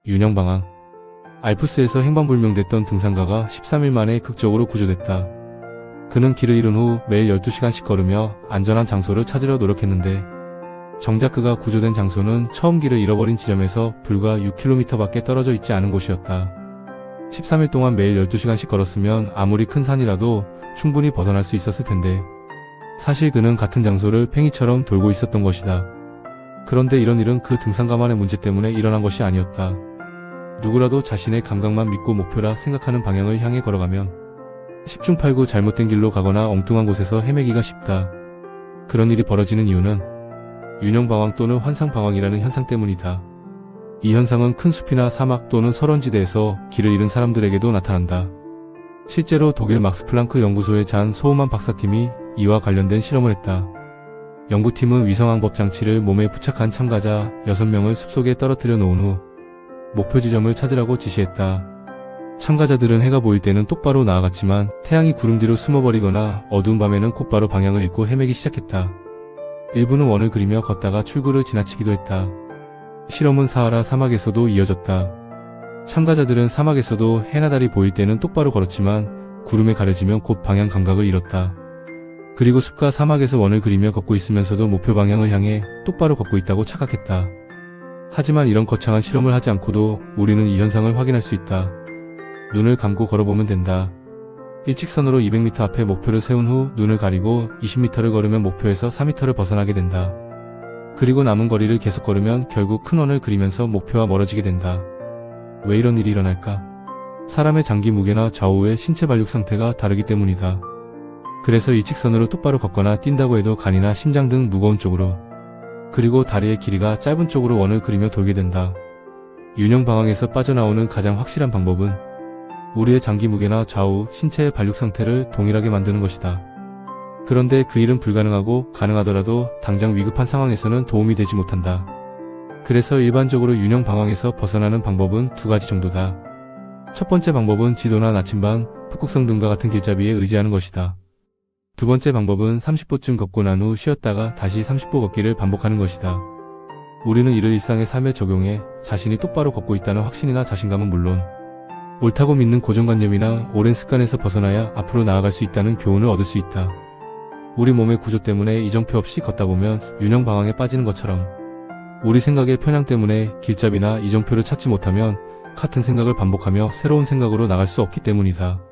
윤영방황. 알프스에서 행방불명됐던 등산가가 13일 만에 극적으로 구조됐다. 그는 길을 잃은 후 매일 12시간씩 걸으며 안전한 장소를 찾으려 노력했는데 정작 그가 구조된 장소는 처음 길을 잃어버린 지점에서 불과 6km밖에 떨어져 있지 않은 곳이었다. 13일 동안 매일 12시간씩 걸었으면 아무리 큰 산이라도 충분히 벗어날 수 있었을 텐데 사실 그는 같은 장소를 팽이처럼 돌고 있었던 것이다. 그런데 이런 일은 그 등산가만의 문제 때문에 일어난 것이 아니었다. 누구라도 자신의 감각만 믿고 목표라 생각하는 방향을 향해 걸어가면 10중 8구 잘못된 길로 가거나 엉뚱한 곳에서 헤매기가 쉽다. 그런 일이 벌어지는 이유는 윤영방황 또는 환상방황이라는 현상 때문이다. 이 현상은 큰 숲이나 사막 또는 설원지대에서 길을 잃은 사람들에게도 나타난다. 실제로 독일 막스 플랑크 연구소의 잔 소우만 박사팀이 이와 관련된 실험을 했다. 연구팀은 위성항법 장치를 몸에 부착한 참가자 6명을 숲속에 떨어뜨려 놓은 후 목표 지점을 찾으라고 지시했다. 참가자들은 해가 보일 때는 똑바로 나아갔지만 태양이 구름 뒤로 숨어버리거나 어두운 밤에는 곧바로 방향을 잃고 헤매기 시작했다. 일부는 원을 그리며 걷다가 출구를 지나치기도 했다. 실험은 사하라 사막에서도 이어졌다. 참가자들은 사막에서도 해나 달이 보일 때는 똑바로 걸었지만 구름에 가려지면 곧 방향 감각을 잃었다. 그리고 숲과 사막에서 원을 그리며 걷고 있으면서도 목표 방향을 향해 똑바로 걷고 있다고 착각했다. 하지만 이런 거창한 실험을 하지 않고도 우리는 이 현상을 확인할 수 있다. 눈을 감고 걸어보면 된다. 일직선으로 200m 앞에 목표를 세운 후 눈을 가리고 20m를 걸으면 목표에서 4m를 벗어나게 된다. 그리고 남은 거리를 계속 걸으면 결국 큰 원을 그리면서 목표와 멀어지게 된다. 왜 이런 일이 일어날까? 사람의 장기 무게나 좌우의 신체 발육 상태가 다르기 때문이다. 그래서 일직선으로 똑바로 걷거나 뛴다고 해도 간이나 심장 등 무거운 쪽으로, 그리고 다리의 길이가 짧은 쪽으로 원을 그리며 돌게 된다. 윤영방황에서 빠져나오는 가장 확실한 방법은 우리의 장기 무게나 좌우 신체의 발육 상태를 동일하게 만드는 것이다. 그런데 그 일은 불가능하고 가능하더라도 당장 위급한 상황에서는 도움이 되지 못한다. 그래서 일반적으로 윤영방황에서 벗어나는 방법은 2가지 정도다. 첫 번째 방법은 지도나 나침반, 북극성 등과 같은 길잡이에 의지하는 것이다. 두 번째 방법은 30보쯤 걷고 난 후 쉬었다가 다시 30보 걷기를 반복하는 것이다. 우리는 이를 일상의 삶에 적용해 자신이 똑바로 걷고 있다는 확신이나 자신감은 물론 옳다고 믿는 고정관념이나 오랜 습관에서 벗어나야 앞으로 나아갈 수 있다는 교훈을 얻을 수 있다. 우리 몸의 구조 때문에 이정표 없이 걷다 보면 윤영방황에 빠지는 것처럼 우리 생각의 편향 때문에 길잡이나 이정표를 찾지 못하면 같은 생각을 반복하며 새로운 생각으로 나갈 수 없기 때문이다.